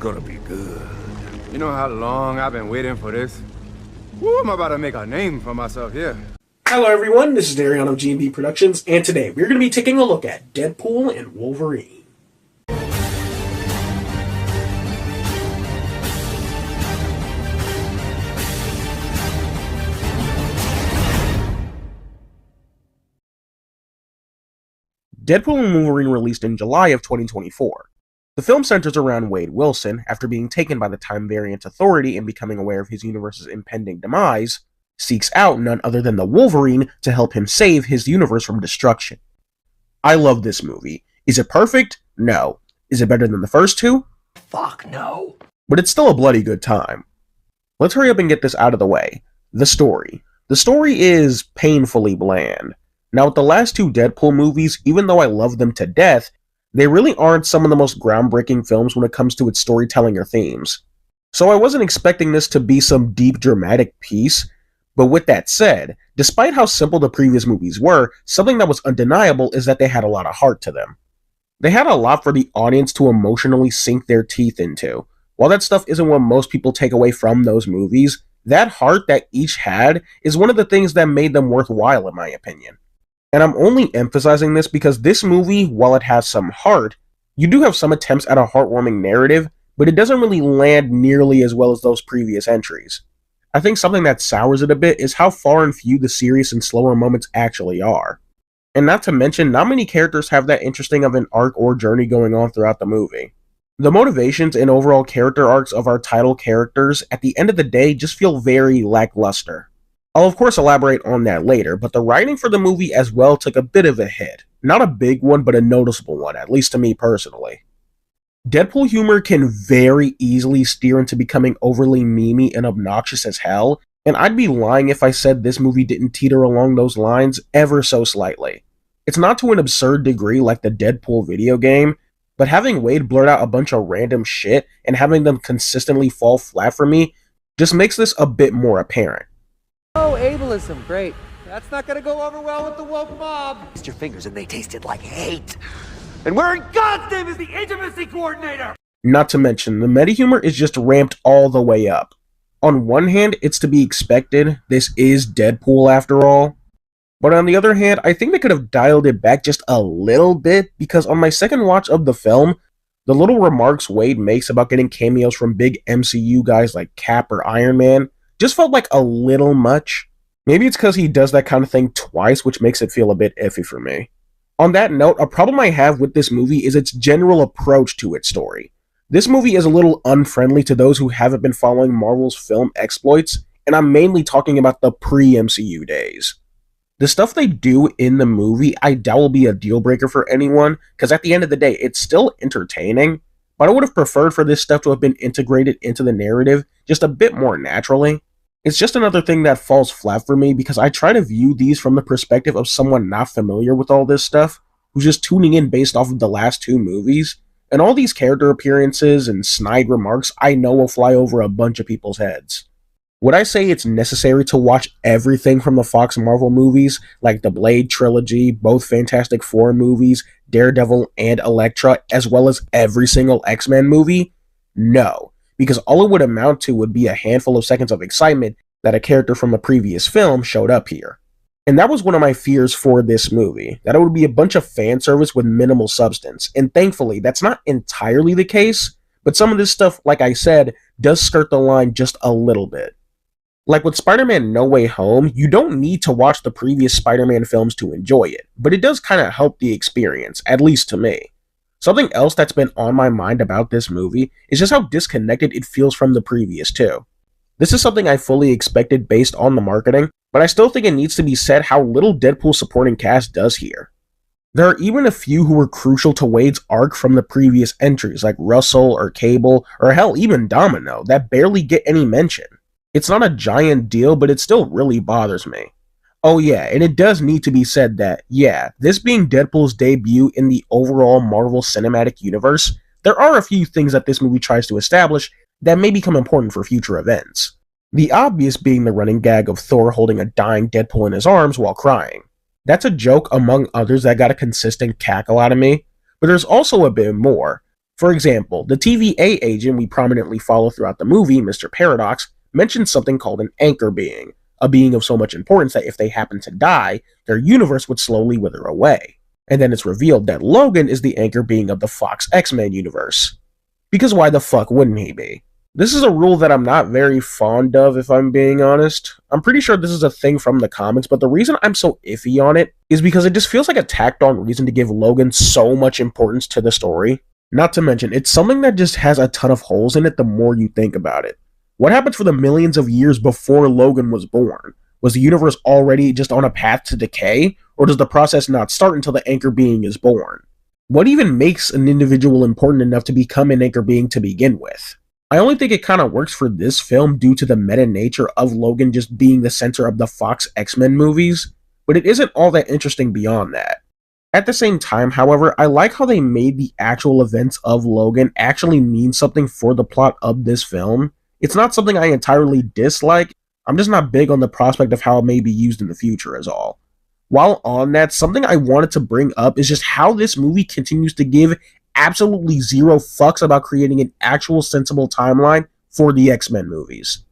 gonna be good. You know how long I've been waiting for this? Woo, I'm about to make a name for myself here. Hello everyone, this is Darion of GNB Productions, and today we're going to be taking a look at Deadpool and Wolverine. Deadpool and Wolverine released in July of 2024. The film centers around Wade Wilson, after being taken by the Time Variant Authority and becoming aware of his universe's impending demise, seeks out none other than the Wolverine to help him save his universe from destruction. I love this movie. Is it perfect? No. Is it better than the first two? Fuck no. But it's still a bloody good time. Let's hurry up and get this out of the way. The story. The story is painfully bland. Now, with the last two Deadpool movies, even though I love them to death, they really aren't some of the most groundbreaking films when it comes to its storytelling or themes. So I wasn't expecting this to be some deep dramatic piece, but with that said, despite how simple the previous movies were, something that was undeniable is that they had a lot of heart to them. They had a lot for the audience to emotionally sink their teeth into. While that stuff isn't what most people take away from those movies, that heart that each had is one of the things that made them worthwhile in my opinion. And I'm only emphasizing this because this movie, while it has some heart, you do have some attempts at a heartwarming narrative, but it doesn't really land nearly as well as those previous entries. I think something that sours it a bit is how far and few the serious and slower moments actually are. And not to mention, not many characters have that interesting of an arc or journey going on throughout the movie. The motivations and overall character arcs of our title characters, at the end of the day, just feel very lackluster. I'll of course elaborate on that later, but the writing for the movie as well took a bit of a hit. Not a big one, but a noticeable one, at least to me personally. Deadpool humor can very easily steer into becoming overly memey and obnoxious as hell, and I'd be lying if I said this movie didn't teeter along those lines ever so slightly. It's not to an absurd degree like the Deadpool video game, but having Wade blurt out a bunch of random shit and having them consistently fall flat for me just makes this a bit more apparent. Oh, ableism, great. That's not gonna go over well with the woke mob. Taste your fingers and they tasted like hate. And where in God's name is the intimacy coordinator? Not to mention, the meta-humor is just ramped all the way up. On one hand, it's to be expected, this is Deadpool after all. But on the other hand, I think they could have dialed it back just a little bit, because on my second watch of the film, the little remarks Wade makes about getting cameos from big MCU guys like Cap or Iron Man just felt like a little much. Maybe it's because he does that kind of thing twice, which makes it feel a bit iffy for me. On that note, a problem I have with this movie is its general approach to its story. This movie is a little unfriendly to those who haven't been following Marvel's film exploits, and I'm mainly talking about the pre-MCU days. The stuff they do in the movie I doubt will be a deal breaker for anyone, because at the end of the day, it's still entertaining, but I would have preferred for this stuff to have been integrated into the narrative just a bit more naturally. It's just another thing that falls flat for me because I try to view these from the perspective of someone not familiar with all this stuff, who's just tuning in based off of the last two movies, and all these character appearances and snide remarks I know will fly over a bunch of people's heads. Would I say it's necessary to watch everything from the Fox Marvel movies, like the Blade trilogy, both Fantastic Four movies, Daredevil, and Elektra, as well as every single X-Men movie? No. Because all it would amount to would be a handful of seconds of excitement that a character from a previous film showed up here. And that was one of my fears for this movie, that it would be a bunch of fan service with minimal substance, and thankfully that's not entirely the case, but some of this stuff, like I said, does skirt the line just a little bit. Like with Spider-Man No Way Home, you don't need to watch the previous Spider-Man films to enjoy it, but it does kind of help the experience, at least to me. Something else that's been on my mind about this movie is just how disconnected it feels from the previous two. This is something I fully expected based on the marketing, but I still think it needs to be said how little Deadpool supporting cast does here. There are even a few who were crucial to Wade's arc from the previous entries, like Russell or Cable, or hell, even Domino, that barely get any mention. It's not a giant deal, but it still really bothers me. Oh yeah, and it does need to be said that, yeah, this being Deadpool's debut in the overall Marvel Cinematic Universe, there are a few things that this movie tries to establish that may become important for future events. The obvious being the running gag of Thor holding a dying Deadpool in his arms while crying. That's a joke among others that got a consistent cackle out of me, but there's also a bit more. For example, the TVA agent we prominently follow throughout the movie, Mr. Paradox, mentions something called an anchor being, a being of so much importance that if they happen to die, their universe would slowly wither away. And then it's revealed that Logan is the anchor being of the Fox X-Men universe. Because why the fuck wouldn't he be? This is a rule that I'm not very fond of, if I'm being honest. I'm pretty sure this is a thing from the comics, but the reason I'm so iffy on it is because it just feels like a tacked on reason to give Logan so much importance to the story. Not to mention, it's something that just has a ton of holes in it the more you think about it. What happens for the millions of years before Logan was born? Was the universe already just on a path to decay, or does the process not start until the anchor being is born? What even makes an individual important enough to become an anchor being to begin with? I only think it kind of works for this film due to the meta nature of Logan just being the center of the Fox X-Men movies, but it isn't all that interesting beyond that. At the same time, however, I like how they made the actual events of Logan actually mean something for the plot of this film. It's not something I entirely dislike, I'm just not big on the prospect of how it may be used in the future is all. While on that, something I wanted to bring up is just how this movie continues to give absolutely zero fucks about creating an actual sensible timeline for the X-Men movies.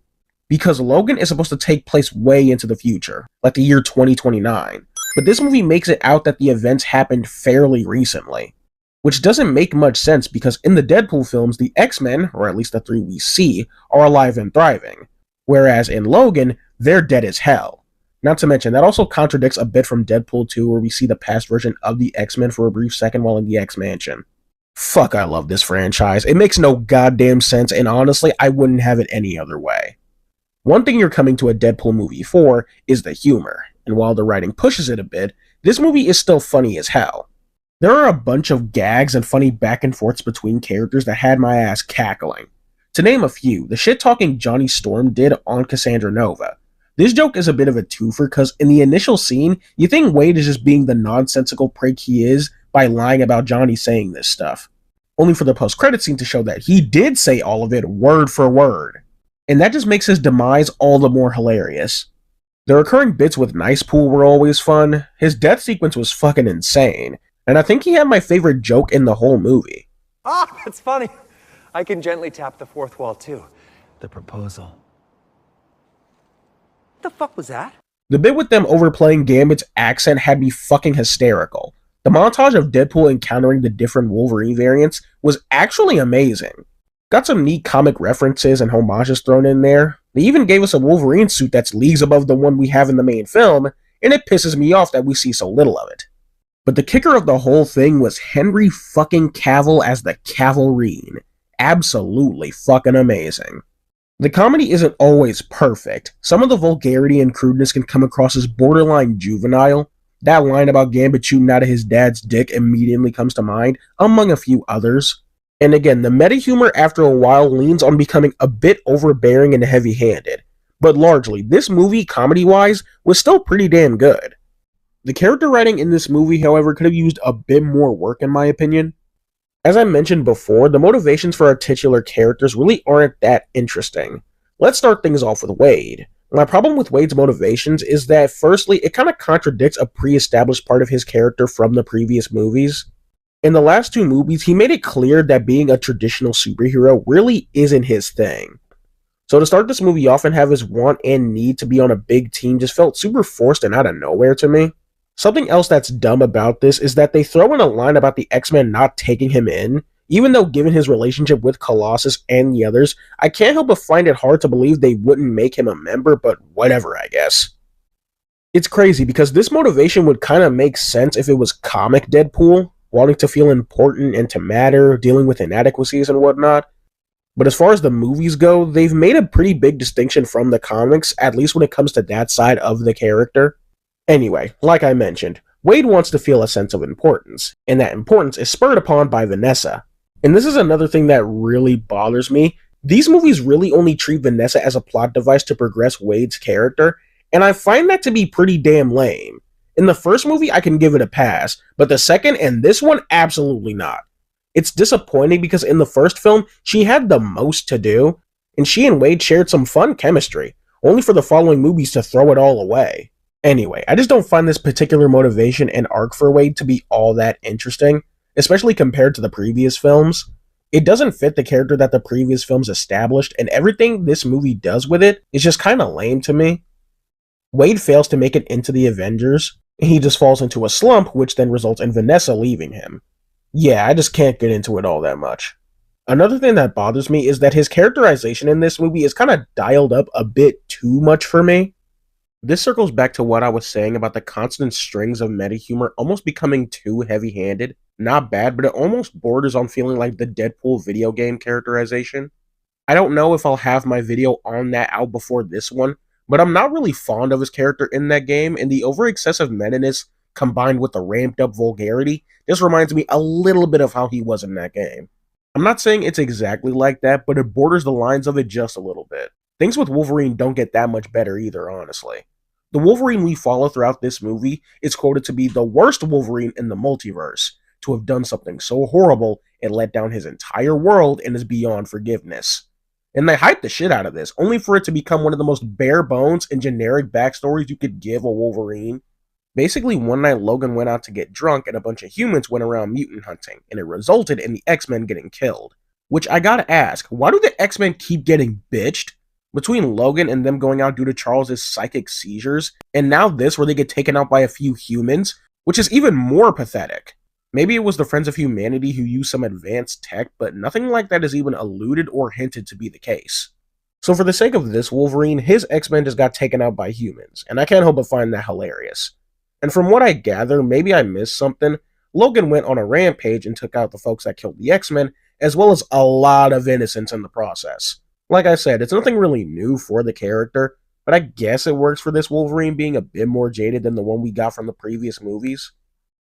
Because Logan is supposed to take place way into the future, like the year 2029. But this movie makes it out that the events happened fairly recently, which doesn't make much sense because in the Deadpool films, the X-Men, or at least the three we see, are alive and thriving, whereas in Logan, they're dead as hell. Not to mention, that also contradicts a bit from Deadpool 2 where we see the past version of the X-Men for a brief second while in the X-Mansion. Fuck, I love this franchise. It makes no goddamn sense, and honestly, I wouldn't have it any other way. One thing you're coming to a Deadpool movie for is the humor, and while the writing pushes it a bit, this movie is still funny as hell. There are a bunch of gags and funny back and forths between characters that had my ass cackling. To name a few, the shit-talking Johnny Storm did on Cassandra Nova. This joke is a bit of a twofer because in the initial scene, you think Wade is just being the nonsensical prick he is by lying about Johnny saying this stuff. Only for the post-credit scene to show that he did say all of it word for word. And that just makes his demise all the more hilarious. The recurring bits with Nice Pool were always fun, his death sequence was fucking insane, and I think he had my favorite joke in the whole movie. Ah, that's funny. I can gently tap the fourth wall too. The proposal. What the fuck was that? The bit with them overplaying Gambit's accent had me fucking hysterical. The montage of Deadpool encountering the different Wolverine variants was actually amazing. Got some neat comic references and homages thrown in there. They even gave us a Wolverine suit that's leagues above the one we have in the main film, and it pisses me off that we see so little of it. But the kicker of the whole thing was Henry fucking Cavill as the Cavalrine. Absolutely fucking amazing. The comedy isn't always perfect. Some of the vulgarity and crudeness can come across as borderline juvenile. That line about Gambit shooting out of his dad's dick immediately comes to mind, among a few others. And again, the meta humor after a while leans on becoming a bit overbearing and heavy-handed. But largely, this movie, comedy-wise, was still pretty damn good. The character writing in this movie, however, could have used a bit more work in my opinion. As I mentioned before, the motivations for our titular characters really aren't that interesting. Let's start things off with Wade. My problem with Wade's motivations is that, firstly, it kind of contradicts a pre-established part of his character from the previous movies. In the last two movies, he made it clear that being a traditional superhero really isn't his thing. So to start this movie off and have his want and need to be on a big team just felt super forced and out of nowhere to me. Something else that's dumb about this is that they throw in a line about the X-Men not taking him in, even though given his relationship with Colossus and the others, I can't help but find it hard to believe they wouldn't make him a member, but whatever, I guess. It's crazy because this motivation would kind of make sense if it was comic Deadpool, wanting to feel important and to matter, dealing with inadequacies and whatnot. But as far as the movies go, they've made a pretty big distinction from the comics, at least when it comes to that side of the character. Anyway, like I mentioned, Wade wants to feel a sense of importance, and that importance is spurred upon by Vanessa. And this is another thing that really bothers me. These movies really only treat Vanessa as a plot device to progress Wade's character, and I find that to be pretty damn lame. In the first movie, I can give it a pass, but the second and this one, absolutely not. It's disappointing because in the first film, she had the most to do, and she and Wade shared some fun chemistry, only for the following movies to throw it all away. Anyway, I just don't find this particular motivation and arc for Wade to be all that interesting, especially compared to the previous films. It doesn't fit the character that the previous films established, and everything this movie does with it is just kinda lame to me. Wade fails to make it into the Avengers, and he just falls into a slump, which then results in Vanessa leaving him. Yeah, I just can't get into it all that much. Another thing that bothers me is that his characterization in this movie is kinda dialed up a bit too much for me. This circles back to what I was saying about the constant strings of meta humor almost becoming too heavy-handed. Not bad, but it almost borders on feeling like the Deadpool video game characterization. I don't know if I'll have my video on that out before this one, but I'm not really fond of his character in that game, and the over-excessive meta-ness combined with the ramped-up vulgarity just reminds me a little bit of how he was in that game. I'm not saying it's exactly like that, but it borders the lines of it just a little bit. Things with Wolverine don't get that much better either, honestly. The Wolverine we follow throughout this movie is quoted to be the worst Wolverine in the multiverse, to have done something so horrible it let down his entire world and is beyond forgiveness. And they hype the shit out of this, only for it to become one of the most bare bones and generic backstories you could give a Wolverine. Basically, one night Logan went out to get drunk and a bunch of humans went around mutant hunting, and it resulted in the X-Men getting killed. Which I gotta ask, why do the X-Men keep getting bitched? Between Logan and them going out due to Charles' psychic seizures, and now this where they get taken out by a few humans, which is even more pathetic. Maybe it was the Friends of Humanity who used some advanced tech, but nothing like that is even alluded or hinted to be the case. So for the sake of this Wolverine, his X-Men just got taken out by humans, and I can't help but find that hilarious. And from what I gather, maybe I missed something, Logan went on a rampage and took out the folks that killed the X-Men, as well as a lot of innocents in the process. Like I said, it's nothing really new for the character, but I guess it works for this Wolverine being a bit more jaded than the one we got from the previous movies.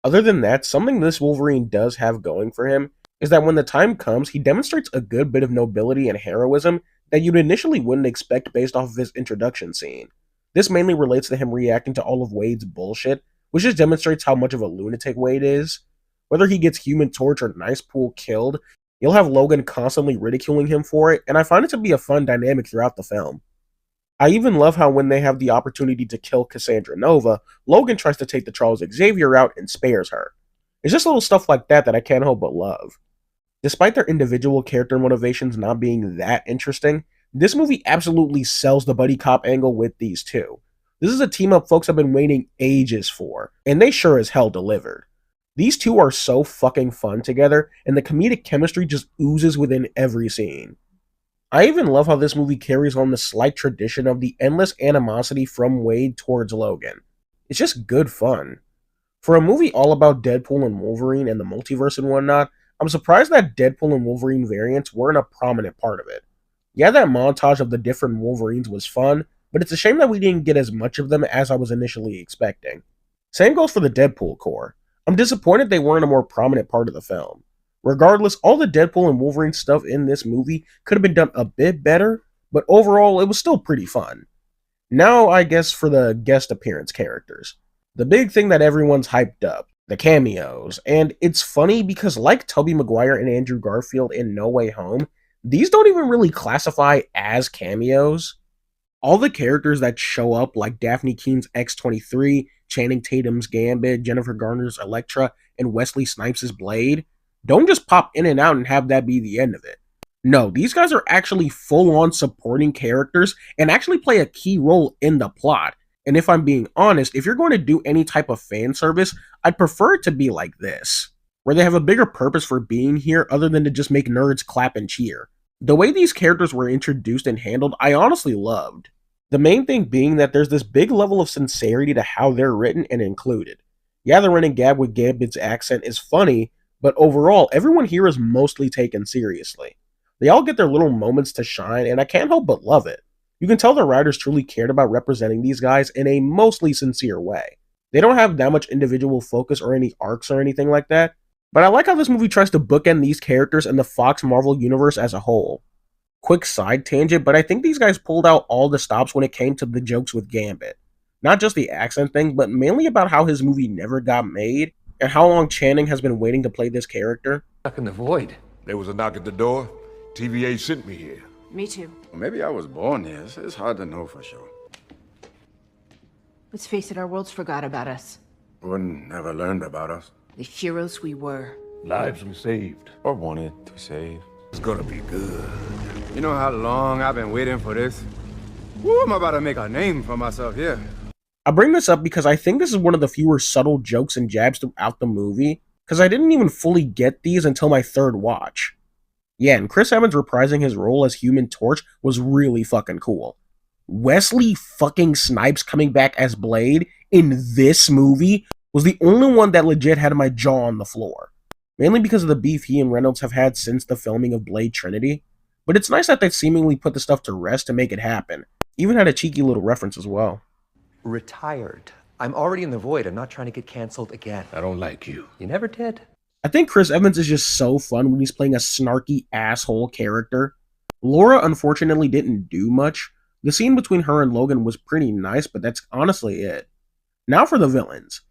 Other than that, something this Wolverine does have going for him is that when the time comes, he demonstrates a good bit of nobility and heroism that you'd initially wouldn't expect based off of his introduction scene. This mainly relates to him reacting to all of Wade's bullshit, which just demonstrates how much of a lunatic Wade is. Whether he gets Human Torch or Nicepool killed, you'll have Logan constantly ridiculing him for it, and I find it to be a fun dynamic throughout the film. I even love how when they have the opportunity to kill Cassandra Nova, Logan tries to take the Charles Xavier route and spares her. It's just little stuff like that that I can't help but love. Despite their individual character motivations not being that interesting, this movie absolutely sells the buddy cop angle with these two. This is a team up folks have been waiting ages for, and they sure as hell delivered. These two are so fucking fun together, and the comedic chemistry just oozes within every scene. I even love how this movie carries on the slight tradition of the endless animosity from Wade towards Logan. It's just good fun. For a movie all about Deadpool and Wolverine and the multiverse and whatnot, I'm surprised that Deadpool and Wolverine variants weren't a prominent part of it. Yeah, that montage of the different Wolverines was fun, but it's a shame that we didn't get as much of them as I was initially expecting. Same goes for the Deadpool Corps. I'm disappointed they weren't a more prominent part of the film. Regardless, all the Deadpool and Wolverine stuff in this movie could have been done a bit better, but overall, it was still pretty fun. Now, I guess for the guest appearance characters. The big thing that everyone's hyped up, the cameos, and it's funny because like Tobey Maguire and Andrew Garfield in No Way Home, these don't even really classify as cameos. All the characters that show up, like Daphne Keene's X-23, Channing Tatum's Gambit, Jennifer Garner's Elektra, and Wesley Snipes' Blade, don't just pop in and out and have that be the end of it. No, these guys are actually full-on supporting characters and actually play a key role in the plot. And if I'm being honest, if you're going to do any type of fan service, I'd prefer it to be like this, where they have a bigger purpose for being here other than to just make nerds clap and cheer. The way these characters were introduced and handled, I honestly loved. The main thing being that there's this big level of sincerity to how they're written and included. Yeah, the running gag with Gambit's accent is funny, but overall, everyone here is mostly taken seriously. They all get their little moments to shine, and I can't help but love it. You can tell the writers truly cared about representing these guys in a mostly sincere way. They don't have that much individual focus or any arcs or anything like that, but I like how this movie tries to bookend these characters and the Fox Marvel universe as a whole. Quick side tangent, but I think these guys pulled out all the stops when it came to the jokes with Gambit. Not just the accent thing, but mainly about how his movie never got made, and how long Channing has been waiting to play this character. Stuck in the void. There was a knock at the door. TVA sent me here. Me too. Maybe I was born here. It's hard to know for sure. Let's face it, our worlds forgot about us. Wouldn't never learned about us. The heroes we were. Lives we saved. Or wanted to save. It's gonna be good. You know how long I've been waiting for this? Woo, I'm about to make a name for myself here. I bring this up because I think this is one of the fewer subtle jokes and jabs throughout the movie, because I didn't even fully get these until my third watch. Yeah, and Chris Evans reprising his role as Human Torch was really fucking cool. Wesley fucking Snipes coming back as Blade in this movie was the only one that legit had my jaw on the floor. Mainly because of the beef he and Reynolds have had since the filming of Blade Trinity. But it's nice that they seemingly put the stuff to rest to make it happen. Even had a cheeky little reference as well. Retired. I'm already in the void. I'm not trying to get canceled again. I don't like you. You never did. I think Chris Evans is just so fun when he's playing a snarky asshole character. Laura unfortunately didn't do much. The scene between her and Logan was pretty nice, but that's honestly it. Now for the villains.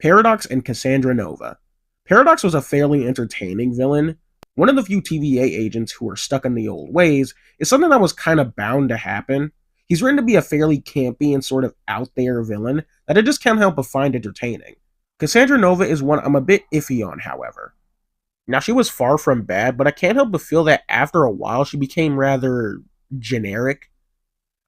Paradox and Cassandra Nova. Paradox was a fairly entertaining villain. One of the few TVA agents who are stuck in the old ways is something that was kind of bound to happen. He's written to be a fairly campy and sort of out there villain that I just can't help but find entertaining. Cassandra Nova is one I'm a bit iffy on, however. Now, she was far from bad, but I can't help but feel that after a while she became rather generic.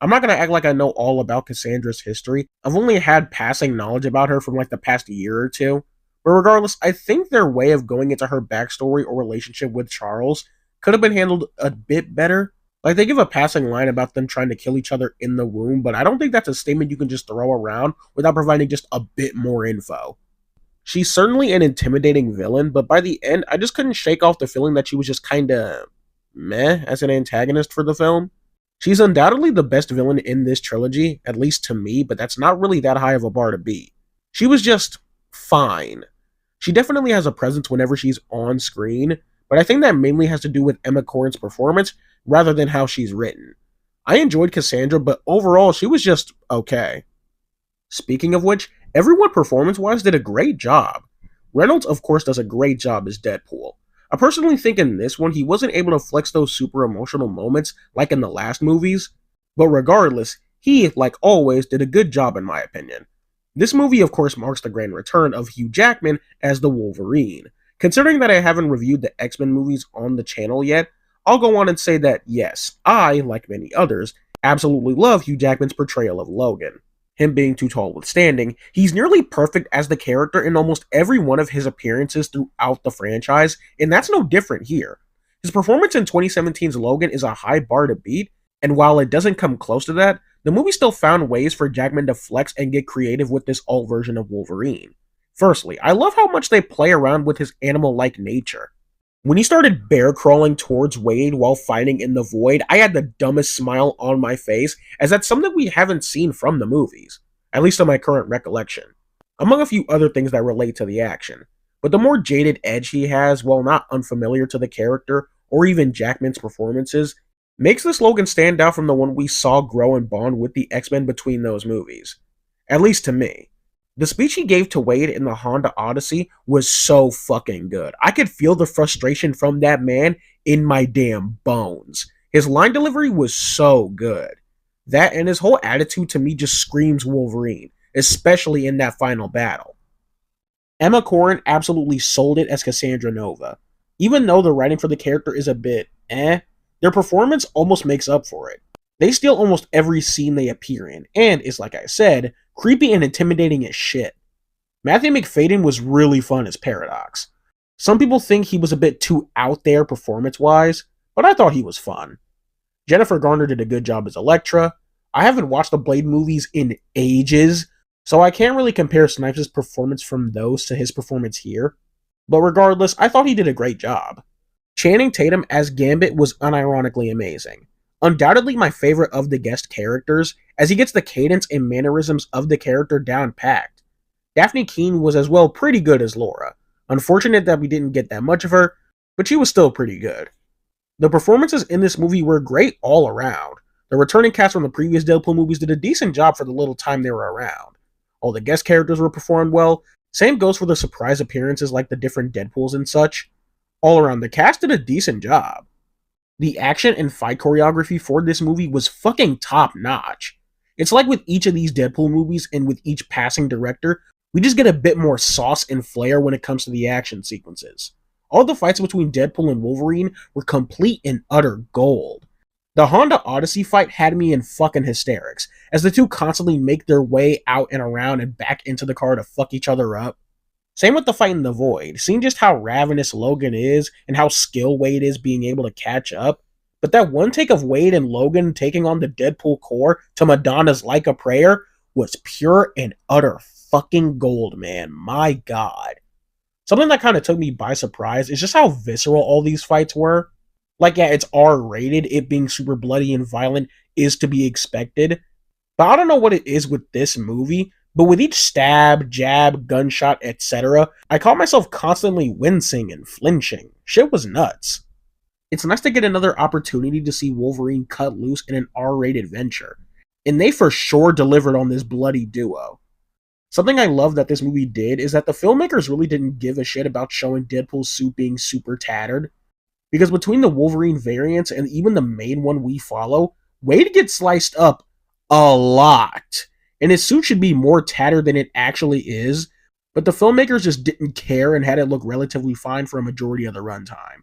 I'm not going to act like I know all about Cassandra's history. I've only had passing knowledge about her from like the past year or two. But regardless, I think their way of going into her backstory or relationship with Charles could have been handled a bit better. Like, they give a passing line about them trying to kill each other in the womb, but I don't think that's a statement you can just throw around without providing just a bit more info. She's certainly an intimidating villain, but by the end, I just couldn't shake off the feeling that she was just kinda meh as an antagonist for the film. She's undoubtedly the best villain in this trilogy, at least to me, but that's not really that high of a bar to beat. She was just fine. She definitely has a presence whenever she's on screen, but I think that mainly has to do with Emma Corrin's performance rather than how she's written. I enjoyed Cassandra, but overall, she was just okay. Speaking of which, everyone performance-wise did a great job. Reynolds, of course, does a great job as Deadpool. I personally think in this one, he wasn't able to flex those super emotional moments like in the last movies, but regardless, he, like always, did a good job in my opinion. This movie, of course, marks the grand return of Hugh Jackman as the Wolverine. Considering that I haven't reviewed the X-Men movies on the channel yet, I'll go on and say that, yes, I, like many others, absolutely love Hugh Jackman's portrayal of Logan. Him being too tall withstanding, he's nearly perfect as the character in almost every one of his appearances throughout the franchise, and that's no different here. His performance in 2017's Logan is a high bar to beat, and while it doesn't come close to that, the movie still found ways for Jackman to flex and get creative with this alt version of Wolverine. Firstly, I love how much they play around with his animal-like nature. When he started bear crawling towards Wade while fighting in the void, I had the dumbest smile on my face, as that's something we haven't seen from the movies, at least in my current recollection, among a few other things that relate to the action. But the more jaded edge he has, while not unfamiliar to the character or even Jackman's performances, makes this Logan stand out from the one we saw grow and bond with the X-Men between those movies. At least to me. The speech he gave to Wade in the Honda Odyssey was so fucking good. I could feel the frustration from that man in my damn bones. His line delivery was so good. That and his whole attitude to me just screams Wolverine, especially in that final battle. Emma Corrin absolutely sold it as Cassandra Nova. Even though the writing for the character is a bit their performance almost makes up for it. They steal almost every scene they appear in, and is, like I said, creepy and intimidating as shit. Matthew McFadden was really fun as Paradox. Some people think he was a bit too out there performance-wise, but I thought he was fun. Jennifer Garner did a good job as Elektra. I haven't watched the Blade movies in ages, so I can't really compare Snipes' performance from those to his performance here. But regardless, I thought he did a great job. Channing Tatum as Gambit was unironically amazing. Undoubtedly my favorite of the guest characters, as he gets the cadence and mannerisms of the character down packed. Daphne Keane was as well pretty good as Laura. Unfortunate that we didn't get that much of her, but she was still pretty good. The performances in this movie were great all around. The returning cast from the previous Deadpool movies did a decent job for the little time they were around. All the guest characters were performed well. Same goes for the surprise appearances like the different Deadpools and such. All around, the cast did a decent job. The action and fight choreography for this movie was fucking top notch. It's like with each of these Deadpool movies and with each passing director, we just get a bit more sauce and flair when it comes to the action sequences. All the fights between Deadpool and Wolverine were complete and utter gold. The Honda Odyssey fight had me in fucking hysterics, as the two constantly make their way out and around and back into the car to fuck each other up. Same with the fight in the Void, seeing just how ravenous Logan is and how skilled Wade is being able to catch up. But that one take of Wade and Logan taking on the Deadpool core to Madonna's Like a Prayer was pure and utter fucking gold, man. My god. Something that kind of took me by surprise is just how visceral all these fights were. Like, yeah, it's R-rated, it being super bloody and violent is to be expected. But I don't know what it is with this movie, but with each stab, jab, gunshot, etc., I caught myself constantly wincing and flinching. Shit was nuts. It's nice to get another opportunity to see Wolverine cut loose in an R-rated venture, and they for sure delivered on this bloody duo. Something I love that this movie did is that the filmmakers really didn't give a shit about showing Deadpool's suit being super tattered, because between the Wolverine variants and even the main one we follow, Wade gets sliced up a lot, and his suit should be more tattered than it actually is, but the filmmakers just didn't care and had it look relatively fine for a majority of the runtime.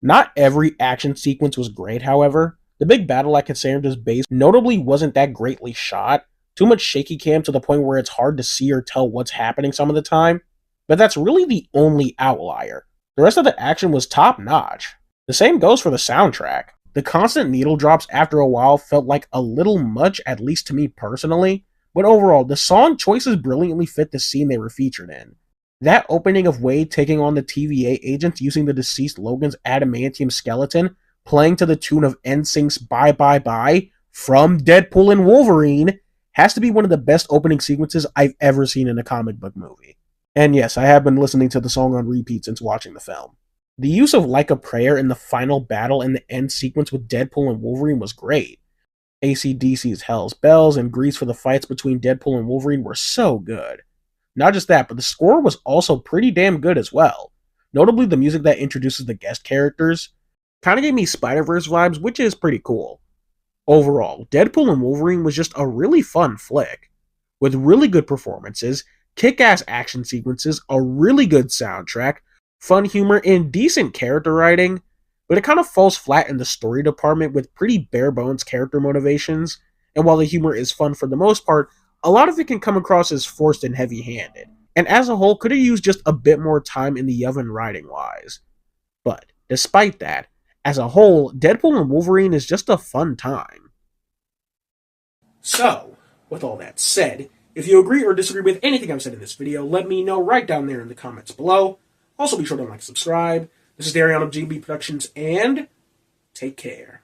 Not every action sequence was great, however. The big battle at Cassandra's base notably wasn't that greatly shot, too much shaky cam to the point where it's hard to see or tell what's happening some of the time, but that's really the only outlier. The rest of the action was top notch. The same goes for the soundtrack. The constant needle drops after a while felt like a little much, at least to me personally, but overall, the song choices brilliantly fit the scene they were featured in. That opening of Wade taking on the TVA agents using the deceased Logan's adamantium skeleton, playing to the tune of NSYNC's Bye Bye Bye from Deadpool and Wolverine, has to be one of the best opening sequences I've ever seen in a comic book movie. And yes, I have been listening to the song on repeat since watching the film. The use of Like a Prayer in the final battle and the end sequence with Deadpool and Wolverine was great. AC/DC's Hell's Bells and Grease for the fights between Deadpool and Wolverine were so good. Not just that, but the score was also pretty damn good as well. Notably, the music that introduces the guest characters kind of gave me Spider-Verse vibes, which is pretty cool. Overall, Deadpool and Wolverine was just a really fun flick, with really good performances, kick-ass action sequences, a really good soundtrack, fun humor, and decent character writing, but it kind of falls flat in the story department with pretty bare-bones character motivations, and while the humor is fun for the most part, a lot of it can come across as forced and heavy-handed, and as a whole could have used just a bit more time in the oven writing-wise. But, despite that, as a whole, Deadpool and Wolverine is just a fun time. So, with all that said, if you agree or disagree with anything I've said in this video, let me know right down there in the comments below. Also be sure to like and subscribe. This is Darion of GNB Productions, and take care.